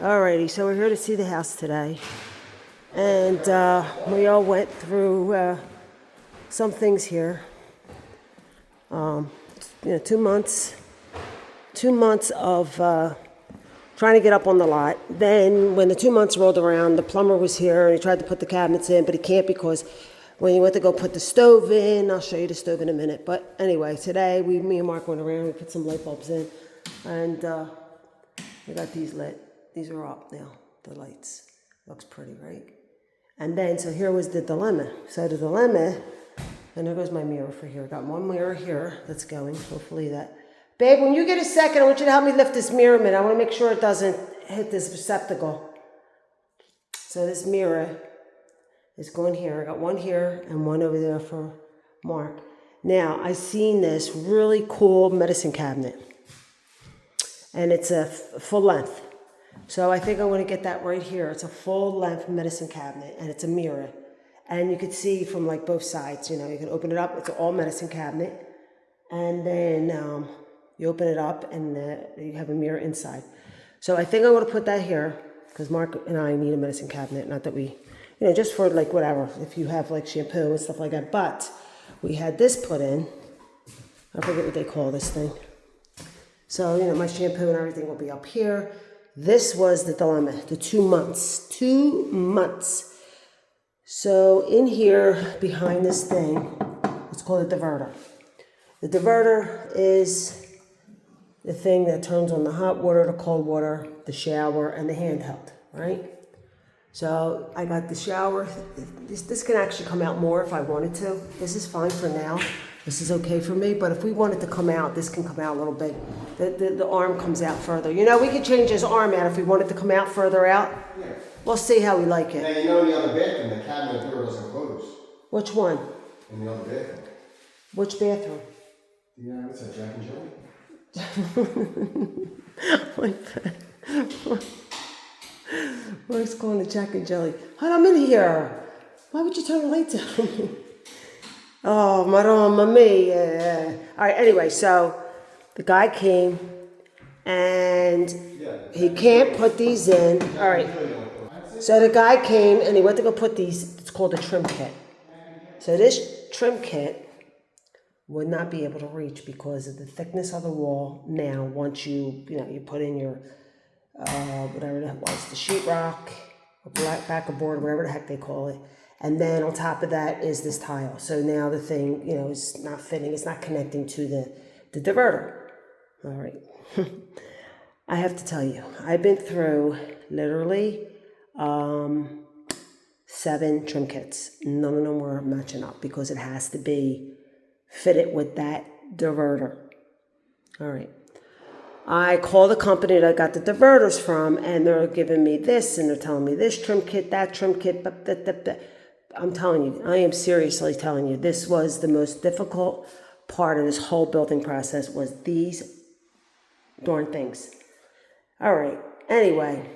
Alrighty, so we're here to see the house today, and we all went through some things here. 2 months, 2 months of trying to get up on the lot. Then, when the 2 months rolled around, the plumber was here and he tried to put the cabinets in, but he can't because when he went to go put the stove in, I'll show you the stove in a minute. But anyway, today me and Mark went around and put some light bulbs in, and we got these lit. These are up now, the lights. Looks pretty, right? And then, so here was the dilemma. So the dilemma, and there goes my mirror for here. I got one mirror here that's going, hopefully that. Babe, when you get a second, I want you to help me lift this mirror a minute. I want to make sure it doesn't hit this receptacle. So this mirror is going here. I got one here and one over there for Mark. Now, I seen this really cool medicine cabinet. And it's a full length. So I think I want to get that right here. It's a full-length medicine cabinet, and it's a mirror. And you could see from like both sides, you can open it up. It's an all medicine cabinet. And then you open it up, and you have a mirror inside. So I think I'm going to put that here, because Mark and I need a medicine cabinet. Not that we, just for like whatever, if you have like shampoo and stuff like that. But we had this put in. I forget what they call this thing. So, my shampoo and everything will be up here. This was the dilemma, the 2 months. 2 months. So in here, behind this thing, it's called a diverter. The diverter is the thing that turns on the hot water, the cold water, the shower, and the handheld, right? So I got the shower. This can actually come out more if I wanted to. This is fine for now. This is okay for me, but if we want it to come out, this can come out a little bit. The arm comes out further. We could change his arm out if we want it to come out further out. Yeah. We'll see how we like it. Now, in the other bathroom, the cabinet door doesn't close. Which one? In the other bathroom. Which bathroom? Yeah, what's that, Jack and Joey? Mark's calling it Jack and Jelly. Hon, I'm in here. Why would you turn the lights on? Oh, madame, me. All right, anyway, so the guy came and he can't put these in. All right. So the guy came and he went to go put these. It's called a trim kit. So this trim kit would not be able to reach because of the thickness of the wall. Now, once you put in your, whatever that was, the sheetrock, or backer board, whatever the heck they call it. And then on top of that is this tile. So now the thing, is not fitting. It's not connecting to the diverter. All right. I have to tell you, I've been through literally 7 trim kits. None of them were matching up because it has to be fitted with that diverter. All right. I called the company that I got the diverters from, and they're giving me this, and they're telling me this trim kit, that trim kit, I'm telling you, I am seriously telling you, this was the most difficult part of this whole building process was these darn things. All right. Anyway,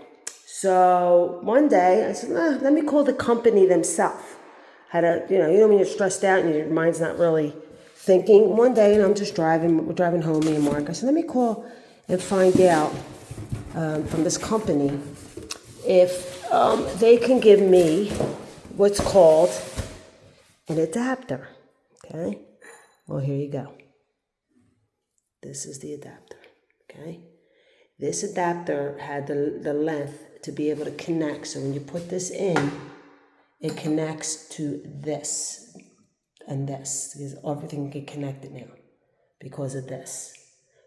so one day I said, let me call the company themselves. When you're stressed out and your mind's not really thinking. One day, and I'm just we're driving home, me and Mark. I said, let me call and find out from this company if they can give me what's called an adapter, okay? Well, here you go. This is the adapter, okay? This adapter had the length to be able to connect. So when you put this in, it connects to this and this, because everything can get connected now because of this.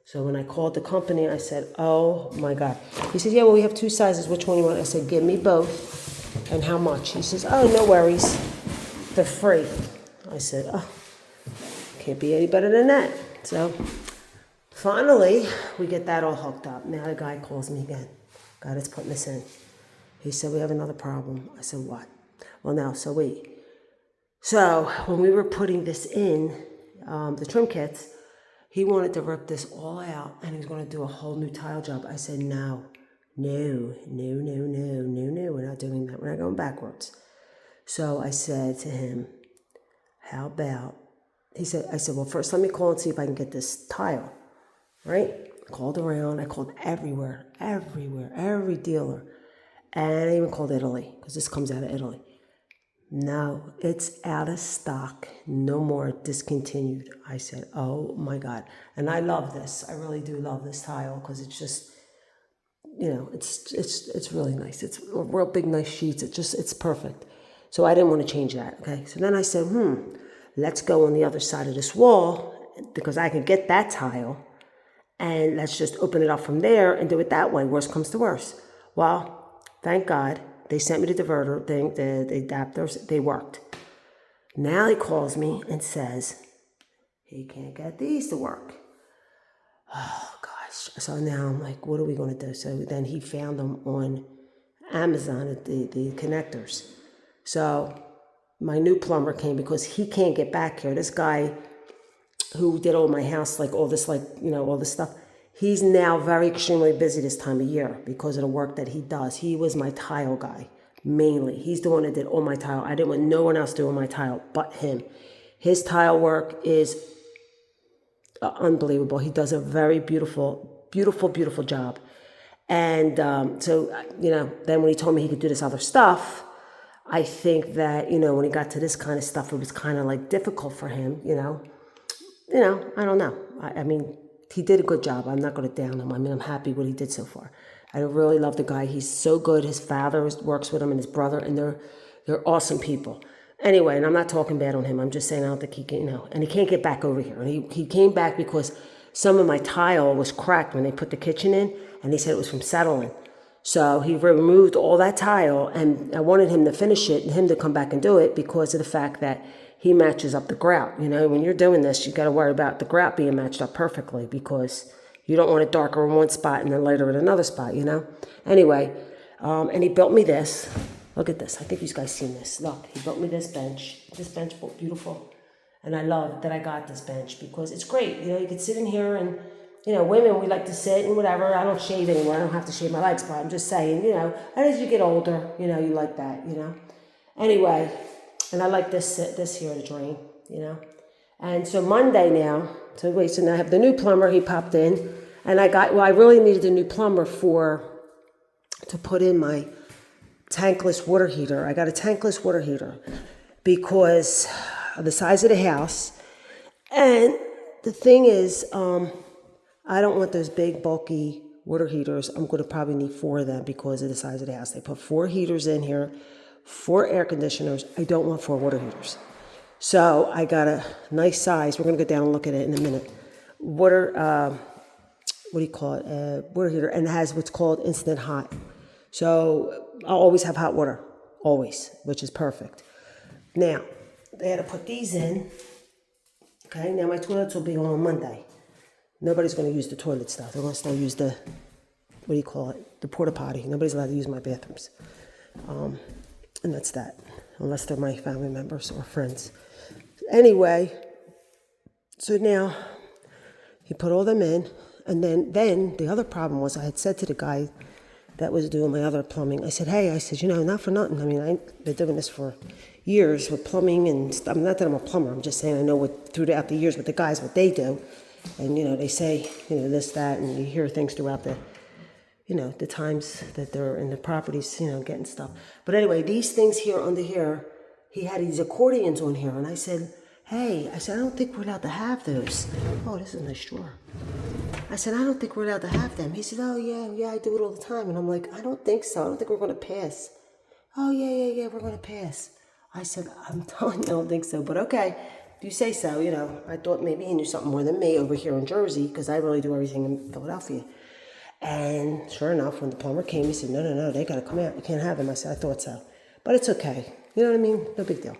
So when I called the company, I said, oh my God. He said, yeah, well, we have 2 sizes. Which one you want? I said, give me both. And how much? He says, oh, no worries. They're free. I said, oh, can't be any better than that. So finally, we get that all hooked up. Now the guy calls me again. Guy that's putting this in. He said, we have another problem. I said, what? Well, now, so wait. So when we were putting this in, the trim kits, he wanted to rip this all out, and he was going to do a whole new tile job. I said, no, we're not doing that. We're not going backwards. So I said to him, how about, I said, well, first let me call and see if I can get this tile, right? Called around. I called everywhere, every dealer. And I even called Italy, because this comes out of Italy. No, it's out of stock. No more, discontinued. I said, oh my God. And I love this. I really do love this tile, because it's just, it's really nice. It's real big, nice sheets. It's perfect. So I didn't want to change that. Okay. So then I said, let's go on the other side of this wall, because I can get that tile, and let's just open it up from there and do it that way. Worst comes to worst. Well, thank God they sent me the diverter thing, the adapters. They worked. Now he calls me and says he can't get these to work. Oh gosh. So now I'm like, what are we going to do? So then he found them on Amazon, the connectors. So my new plumber came, because he can't get back here. This guy who did all my house, all this stuff, he's now very extremely busy this time of year because of the work that he does. He was my tile guy, mainly. He's the one that did all my tile. I didn't want no one else doing my tile but him. His tile work is unbelievable. He does a very beautiful job. And then when he told me he could do this other stuff, I think that, when he got to this kind of stuff, it was kind of difficult for him, I don't know. I mean, he did a good job. I'm not going to down him. I mean, I'm happy what he did so far. I really love the guy. He's so good. His father works with him, and his brother, and they're awesome people. Anyway, and I'm not talking bad on him. I'm just saying I don't think he can, and he can't get back over here. And he came back because some of my tile was cracked when they put the kitchen in, and he said it was from settling. So he removed all that tile, and I wanted him to finish it and him to come back and do it because of the fact that he matches up the grout. When you're doing this, you got to worry about the grout being matched up perfectly, because you don't want it darker in one spot and then lighter in another spot, Anyway, and he built me this. Look at this. I think you guys seen this. Look, he built me this bench. This bench, beautiful. And I love that I got this bench because it's great. You can sit in here and, women, we like to sit and whatever. I don't shave anymore. I don't have to shave my legs, but I'm just saying, as you get older, you like that, Anyway, and I like this here to drain, And so Monday now, so now I have the new plumber. He popped in, and I really needed a new plumber to put in my tankless water heater. I got a tankless water heater because of the size of the house. And the thing is, I don't want those big, bulky water heaters. I'm going to probably need 4 of them because of the size of the house. They put 4 heaters in here, 4 air conditioners. I don't want 4 water heaters. So I got a nice size. We're going to go down and look at it in a minute. Water heater, and it has what's called instant hot. So I'll always have hot water, always, which is perfect. Now, they had to put these in. Okay, now my toilets will be on Monday. Nobody's going to use the toilet stuff. They're going to still use the porta potty. Nobody's allowed to use my bathrooms. And that's that, unless they're my family members or friends. Anyway, so now he put all them in. And then the other problem was I had said to the guy that was doing my other plumbing, I said, hey, not for nothing. I mean, I've been doing this for years with plumbing and stuff. Not that I'm a plumber. I'm just saying I know throughout the years with the guys, what they do. And, they say, this, that, and you hear things throughout the times that they're in the properties, getting stuff. But anyway, these things here under here, he had these accordions on here. And I said, hey, I don't think we're allowed to have those. Oh, this is a nice drawer. I said, I don't think we're allowed to have them. He said, oh, yeah, I do it all the time. And I'm like, I don't think so. I don't think we're going to pass. Oh, yeah, we're going to pass. I said, I'm telling you, I don't think so. But okay, if you say so, I thought maybe he knew something more than me over here in Jersey, because I really do everything in Philadelphia. And sure enough, when the plumber came, he said, no, they got to come out. You can't have them. I said, I thought so. But it's okay. You know what I mean? No big deal.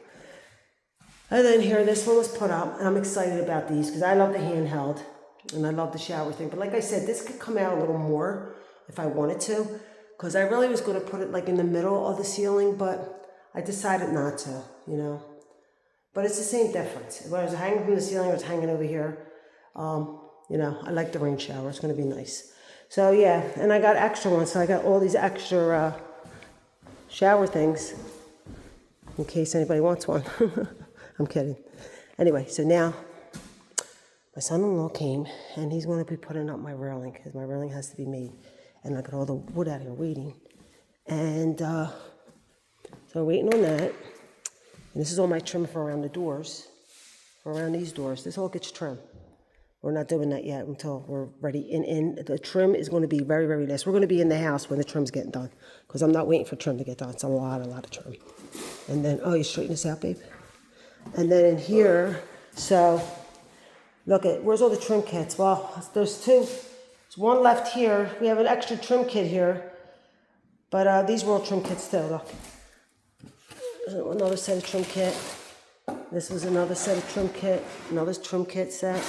And then here, this one was put up, and I'm excited about these because I love the handheld, and I love the shower thing. But like I said, this could come out a little more if I wanted to, because I really was going to put it in the middle of the ceiling, but I decided not to, But it's the same difference. Whether it's hanging from the ceiling or it's hanging over here, I like the rain shower. It's going to be nice. So yeah, and I got extra ones. So I got all these extra shower things in case anybody wants one. I'm kidding. Anyway, so now my son-in-law came, and he's going to be putting up my railing, because my railing has to be made. And I got all the wood out here waiting. And so we're waiting on that. And this is all my trim for around the doors, for around these doors. This all gets trimmed. We're not doing that yet until we're ready. And the trim is going to be very, very last. We're going to be in the house when the trim's getting done, because I'm not waiting for trim to get done. It's a lot of trim. And then, oh, you straighten this out, babe? And then in here, so look at, where's all the trim kits? Well, there's two. There's one left here. We have an extra trim kit here. But these were all trim kits too, look. There's another set of trim kit. This was another set of trim kit. Another trim kit set.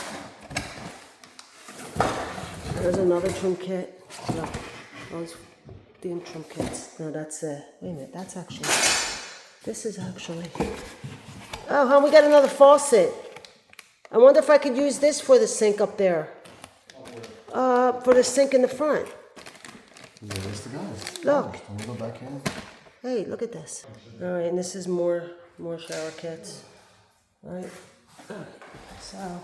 There's another trim kit. Look, those damn trim kits. No, that's, wait a minute, that's actually, this is actually, oh, hon, we got another faucet. I wonder if I could use this for the sink up there. For the sink in the front. Yeah, that's the guys. Look. Can we go back in? Hey, look at this. All right, and this is more shower kits. All right. So,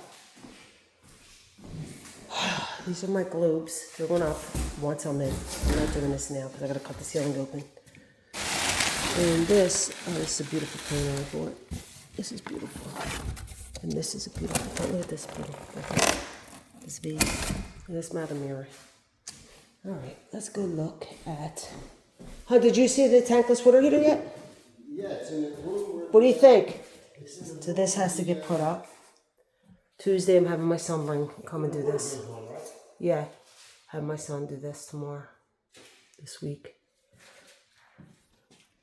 these are my globes. They're going up once I'm in. I'm not doing this now because I got to cut the ceiling open. And this, oh, this is a beautiful painting I bought. This is beautiful. And this is a beautiful paint. Look at this beautiful. This vase. And this Madame mirror. All right, let's go look at. Huh, did you see the tankless water heater yet? Yeah, it's in the room. What do you think? So this has to get put up. Tuesday, I'm having my son come and do this. Yeah, have my son do this tomorrow, this week.